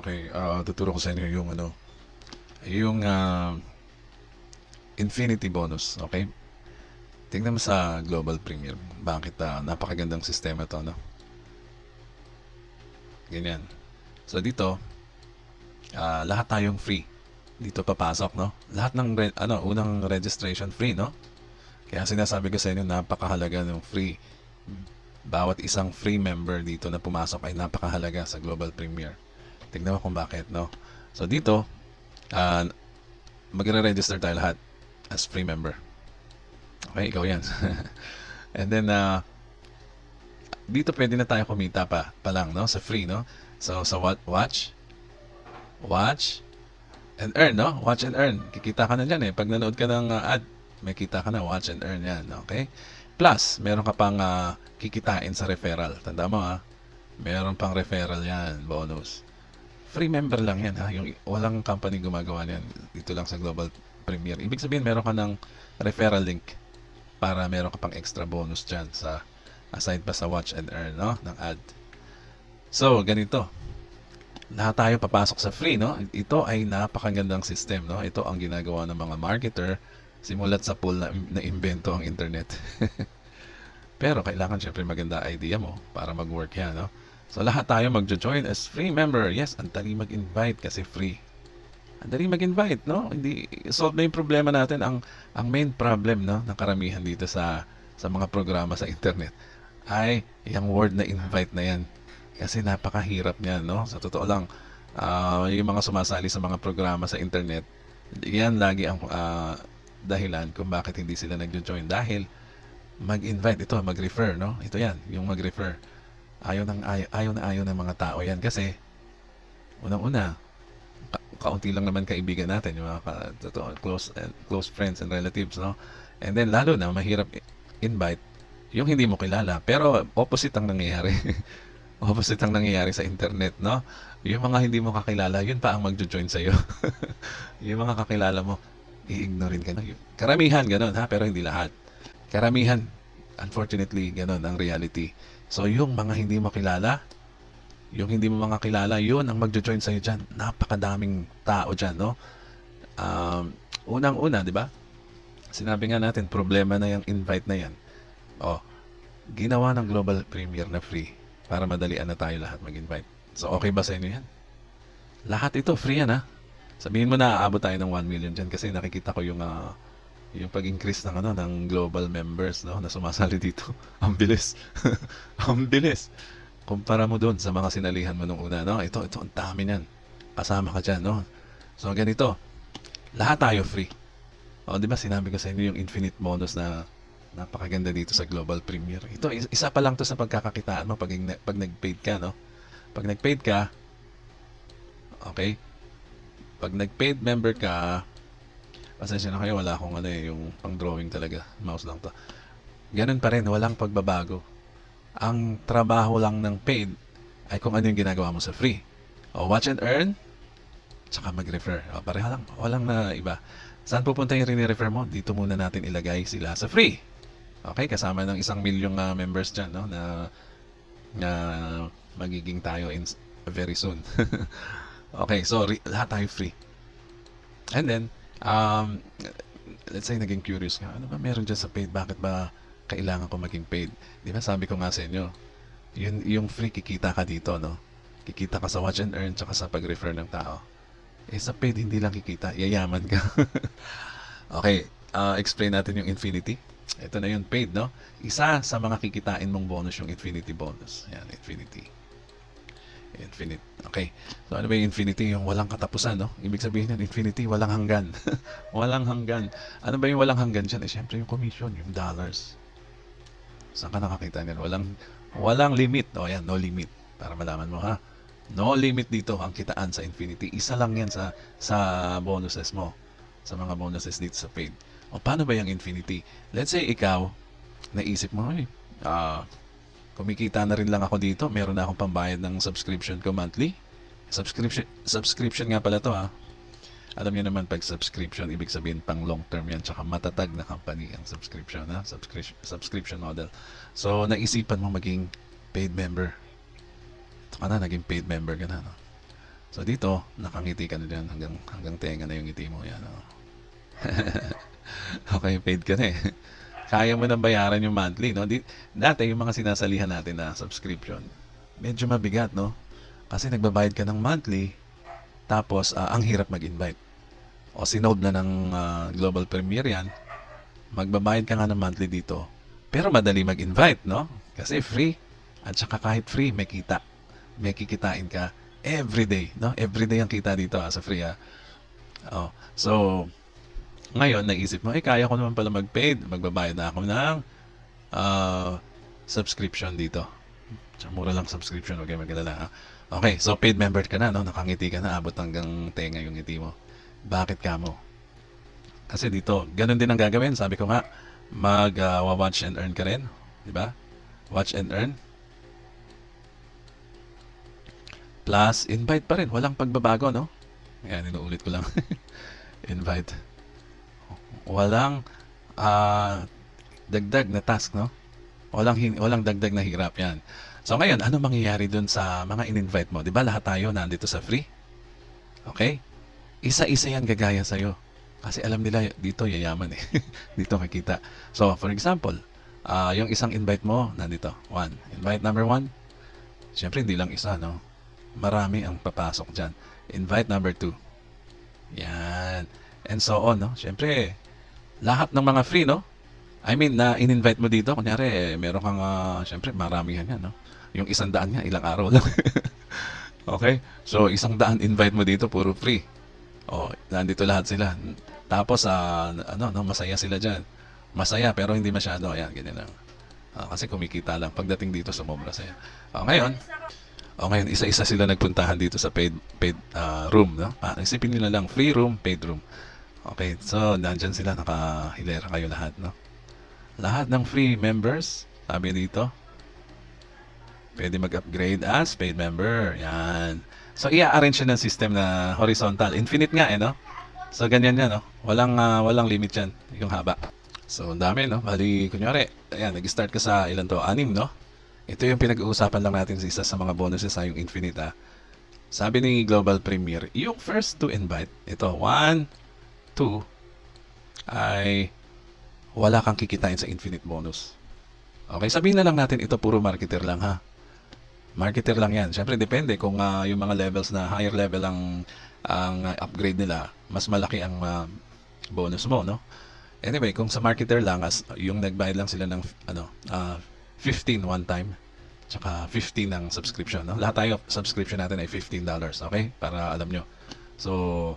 Okay, tuturo ko sa inyo yung ano, yung infinity bonus, okay? Tingnan mo sa Global Premier, bakit napakagandang sistema to, no? Ganyan. So dito, lahat tayong free. Dito papasok, no? Lahat ng unang registration free, no? Kaya sinasabi ko sa inyo, napakahalaga ng free. Bawat isang free member dito na pumasok ay napakahalaga sa Global Premier. Tingnan mo kung bakit, no? So dito, uh, magre-register tayo lahat as free member. Okay, ikaw yan. And then, dito pwede na tayo kumita pa lang, no? Sa free, no? So, sa watch, and earn, no? Watch and earn. Kikita ka na dyan eh. Pag nanood ka ng ad, may kita ka na. Watch and earn yan, okay? Plus, meron ka pang kikitain sa referral. Tanda mo, meron pang referral yan, bonus. Free member lang yan, ha? Yung walang company gumagawa niyan. Dito lang sa Global Premier. Ibig sabihin, meron ka ng referral link para meron ka pang extra bonus dyan sa aside pa sa watch and earn, no? Ng ad. So, ganito. Lahat tayo papasok sa free, no? Ito ay napakagandang system, no? Ito ang ginagawa ng mga marketer simulat sa pool na invento ang internet. Pero kailangan syempre maganda idea mo para mag-work yan, no? So lahat tayo magjo-join as free member. Yes, ang dali mag-invite kasi free. Ang dali mag-invite, no? Hindi solve na yung problema natin. Ang main problem, no, ng karamihan dito sa mga programa sa internet ay yung word na invite na yan. Kasi napakahirap niyan, no? Sa totoo lang, yung mga sumasali sa mga programa sa internet, yan lagi ang dahilan kung bakit hindi sila nagjo-join. Dahil mag-invite, ito, mag-refer, no? Ito yan, yung mag-refer. Ayaw ng mga tao yan kasi unang-una, kaunti lang naman kaibigan natin, yung mga close friends and relatives, no? And then lalo na mahirap invite yung hindi mo kilala. Pero opposite ang nangyayari. Opposite ang nangyayari sa internet, no? Yung mga hindi mo kakilala, yun pa ang magjo-join sa'yo. Yung mga kakilala mo, i-ignorein ka na. Karamihan ganun, ha? Pero hindi lahat. Karamihan, unfortunately, ganun ang reality. So, yung mga hindi mo kilala, yun ang magjo-join sa'yo dyan. Napakadaming tao dyan, no? Unang-una, di ba? Sinabi nga natin, problema na yung invite na yan. Ginawa ng Global Premier na free para madalian na tayo lahat mag-invite. So, okay ba sa inyo yan? Lahat ito, free yan, ha? Sabihin mo na, aabot tayo ng 1 million dyan kasi nakikita ko yung pag-increase ng global members, no, na sumasali dito. Ang bilis. Ang bilis. Kumpara mo doon sa mga sinalihan mo nung una, no? Ito, ang dami niyan. Kasama ka dyan, no? So, ganito. Lahat tayo free. Di ba sinabi ko sa inyo yung infinite bonus na napakaganda dito sa Global Premier. Ito, isa pa lang to sa pagkakakitaan mo pag nag-paid ka, no? Pag nag-paid ka, okay? Pag nag-paid member ka, pasensya na kayo, wala akong yung pang-drawing talaga. Mouse lang to. Ganun pa rin, walang pagbabago. Ang trabaho lang ng paid ay kung ano yung ginagawa mo sa free. Watch and earn, tsaka mag-refer. Pareho lang, walang na iba. Saan pupunta yung rini-refer mo? Dito muna natin ilagay sila sa free. Okay, kasama ng 1 milyong members dyan, no, na magiging tayo very soon. Okay, so lahat tayo free. And then, let's say naging curious ka, ano ba meron dyan sa paid? Bakit ba kailangan ko maging paid? Di ba sabi ko nga sa inyo, yung free kikita ka dito, no? Kikita ka sa watch and earn tsaka sa pag-refer ng tao. Sa paid hindi lang kikita, yayaman ka. Okay, explain natin yung infinity. Ito na yung paid, no? Isa sa mga kikitain mong bonus yung infinity bonus. Yan, infinity. Infinite. Okay. So, ano ba yung infinity? Yung walang katapusan, no? Ibig sabihin yan, infinity, walang hanggan. Walang hanggan. Ano ba yung walang hanggan dyan? Siyempre yung commission, yung dollars. Saan ka nakakita niyan? Walang limit. Yan, no limit. Para malaman mo, ha? No limit dito ang kitaan sa infinity. Isa lang yan sa bonuses mo. Sa mga bonuses dito sa paid. Paano ba yung infinity? Let's say ikaw, naisip mo, kumikita na rin lang ako dito. Meron na akong pambayad ng subscription ko monthly. Subscription nga pala to, ha. Alam niyo naman, pag subscription, ibig sabihin pang long term yan. Tsaka matatag na company ang subscription, ha. Subscription model. So, naisipan mo maging paid member. Ito ka na, naging paid member ka na, no? So dito, nakangiti ka na dyan hanggang tenga na yung ngiti mo. Yan, oh. Okay, paid ka na eh. Kaya mo nang bayaran yung monthly, no? Dati, yung mga sinasalihan natin na subscription, medyo mabigat, no? Kasi nagbabayad ka ng monthly, tapos ang hirap mag-invite. O sinold na ng Global Premier yan, magbabayad ka nga ng monthly dito, pero madali mag-invite, no? Kasi free. At saka kahit free, may kita. May kikitain ka everyday, no? Everyday ang kita dito sa free, ha? Oh, so, ngayon, naisip mo, kaya ko naman pala mag-paid. Magbabayad na ako ng subscription dito. Tsaka mura lang subscription, huwag kayo mag-alala, ha? Okay, so paid member ka na, no? Nakangiti ka na, abot hanggang tenga yung ngiti mo. Bakit ka mo? Kasi dito, ganun din ang gagawin. Sabi ko nga, watch and earn ka rin. Di ba? Watch and earn. Plus, invite pa rin. Walang pagbabago, no? Ayan, inuulit ko lang. Invite. Walang dagdag na task, no? Walang dagdag na hirap yan. So ngayon, ano mangyayari dun sa mga in-invite mo? Di ba lahat tayo nandito sa free? Okay? Isa-isa yan gagaya sa'yo. Kasi alam nila dito yayaman eh. Dito makita. So for example, yung isang invite mo, nandito. 1. Invite number 1. Siyempre hindi lang isa, no? Marami ang papasok dyan. Invite number 2. Yan. And so on, no? Siyempre, lahat ng mga free, no? I mean, na in-invite mo dito, kunyari, meron kang, siyempre, maramihan yan, no? Yung 100 nga, ilang araw lang. Okay? So, 100 invite mo dito, puro free. Oh, nandito lahat sila. Tapos, masaya sila dyan. Masaya, pero hindi masyado. Ayan, ganyan lang. Kasi kumikita lang. Pagdating dito, sumobra saya. Ngayon, isa-isa sila nagpuntahan dito sa paid room, no? Isipin nila lang, free room, paid room. Okay, so nandyan sila, nakahilera kayo lahat, no? Lahat ng free members, sabi dito, pwede mag-upgrade as paid member. Yan. So, i-arrange ng system na horizontal. Infinite nga, no? So, ganyan yan, no? Walang limit yan, yung haba. So, ang dami, no? Bali, kunyari, ayan, nag-start ka sa ilan to? 6, no? Ito yung pinag-uusapan lang natin sa isa sa mga bonuses sa yung Infinite, ha? Sabi ni Global Premier, yung first to invite, ito, 1, 2, ay wala kang kikitain sa Infinite bonus. Okay, sabihin na lang natin ito puro marketer lang, ha? Marketer lang yan. Siyempre, depende kung yung mga levels na higher level ang upgrade nila, mas malaki ang bonus mo, no? Anyway, kung sa marketer lang, yung nagbayad lang sila ng 15 one time, tsaka 15 ng subscription, no? Lahat tayo, subscription natin ay $15, okay? Para alam nyo. So,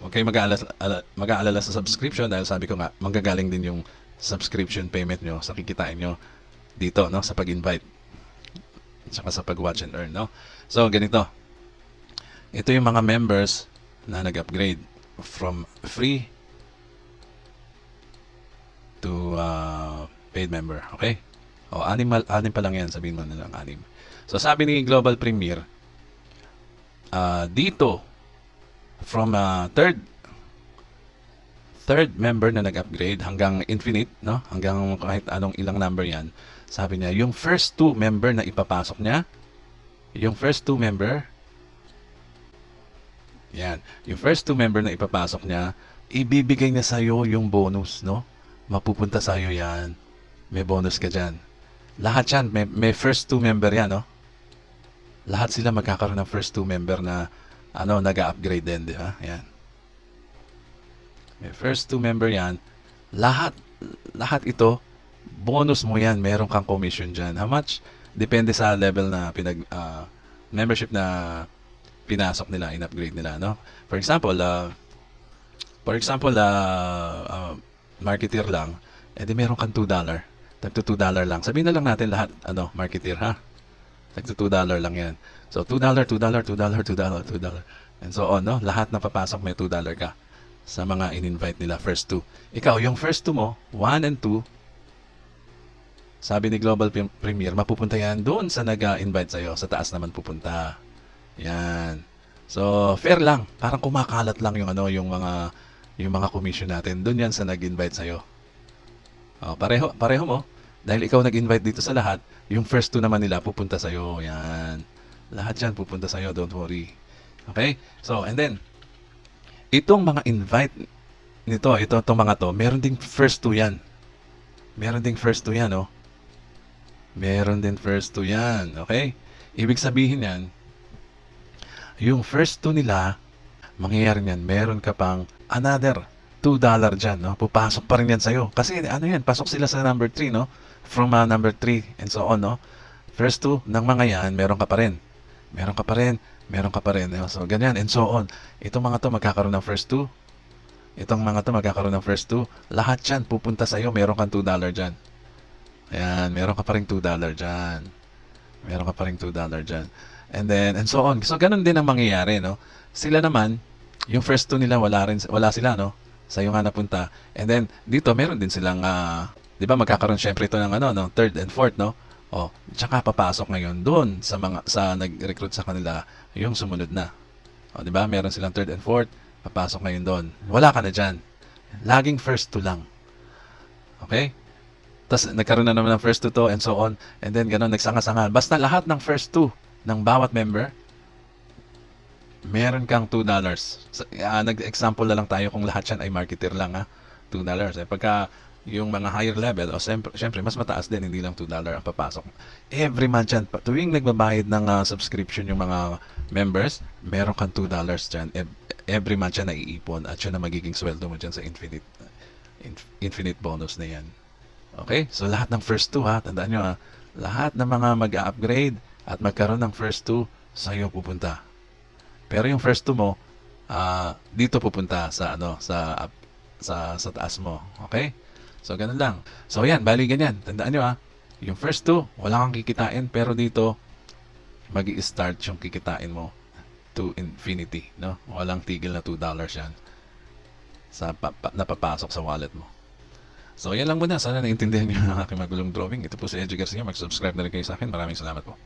huwag kayo mag-aalala sa subscription dahil sabi ko nga, manggagaling din yung subscription payment nyo sa kikitain nyo dito, no? Sa pag-invite. Tsaka sa pag-watch and earn, no? So, ganito. Ito yung mga members na nag-upgrade from free to paid member, okay? O, anim pa lang yan, sabihin mo na lang, 6. So, sabi ni Global Premier, dito, from third member na nag-upgrade hanggang infinite, no? Hanggang kahit anong ilang number yan, sabi niya, yung first 2 member na ipapasok niya, yung first 2 member, yan, yung first 2 member na ipapasok niya, ibibigay niya sa'yo yung bonus, no? Mapupunta sa'yo yan. May bonus ka dyan. Lahat yan, may first 2 member yan, no? Lahat sila magkakaroon ng first 2 member na, nag-upgrade din, di ba? Yan. May first 2 member yan. Lahat ito, bonus mo yan, meron kang commission dyan. How much? Depende sa level na membership na pinasok nila, in-upgrade nila, no? For example, marketeer lang, edi meron kang $2. Tagto $2 lang. Sabihin na lang natin lahat, marketeer, ha? Tagto $2 lang yan. So, $2, $2, $2, $2, $2. And so on, no? Lahat na papasok may $2 ka sa mga in-invite nila, first 2. Ikaw, yung first 2 mo, 1 and 2, sabi ni Global Premier, mapupunta yan doon sa nag-invite sa'yo. Sa taas naman pupunta. Yan. So, fair lang. Parang kumakalat lang yung mga commission natin. Doon yan sa nag-invite sa'yo. Pareho mo. Dahil ikaw nag-invite dito sa lahat, yung first 2 naman nila pupunta sa'yo. Yan. Lahat yan pupunta sa'yo. Don't worry. Okay? So, and then, itong mga invite itong mga to, meron ding first two yan. Meron ding first two yan, oh. Meron din first two yan, okay? Ibig sabihin yan, yung first two nila, mangyayari niyan, meron ka pang another $2 dyan, no? Pupasok pa rin yan sa'yo. Kasi ano yan, pasok sila sa number 3, no? From number 3 and so on, no? First two ng mga yan, meron ka pa rin. Meron ka pa rin, meron ka pa rin. No? So, ganyan and so on. Itong mga to magkakaroon ng first two. Itong mga to magkakaroon ng first two. Lahat yan pupunta sa'yo, meron kang $2 dyan. Ayan, meron ka pa rin $2 dyan. Meron ka pa rin $2 dyan. And then, and so on. So, ganun din ang mangyayari, no? Sila naman, yung first two nila, wala sila, no? Sa'yo nga napunta. And then, dito, meron din silang, di ba, magkakaroon syempre ito ng, no? Third and fourth, no? O, tsaka papasok ngayon doon sa nag-recruit sa kanila, yung sumunod na. O, di ba, meron silang third and fourth, papasok ngayon doon. Wala ka na dyan. Laging first two lang. Okay? Tapos nagkaroon na naman ng first two to and so on. And then gano'n, nagsanga-sanga. Basta lahat ng first two ng bawat member, meron kang $2. Nag-example na lang tayo kung lahat yan ay marketer lang, ha? $2. Pagka yung mga higher level, o syempre, mas mataas din, hindi lang $2 ang papasok. Every month yan, tuwing nagbabayad ng subscription yung mga members, meron kang $2 dyan. Every month yan naiipon at yun na magiging sweldo mo dyan sa infinite bonus na yan. Okay? So, lahat ng first two, ha? Tandaan nyo, ha? Lahat ng mga mag-upgrade at magkaroon ng first two, sa'yo pupunta. Pero yung first two mo, dito pupunta sa, sa taas mo. Okay? So, ganun lang. So, yan. Bali, ganyan. Tandaan nyo, ha? Yung first two, wala kang kikitain. Pero dito, mag-i-start yung kikitain mo to infinity. No? Walang tigil na $2 yan sa napapasok sa wallet mo. So, yan lang muna. Sana naintindihan niyo ang aking magulong drawing. Ito po si Edgy Garcia. Mag-subscribe na rin kayo sa akin. Maraming salamat po.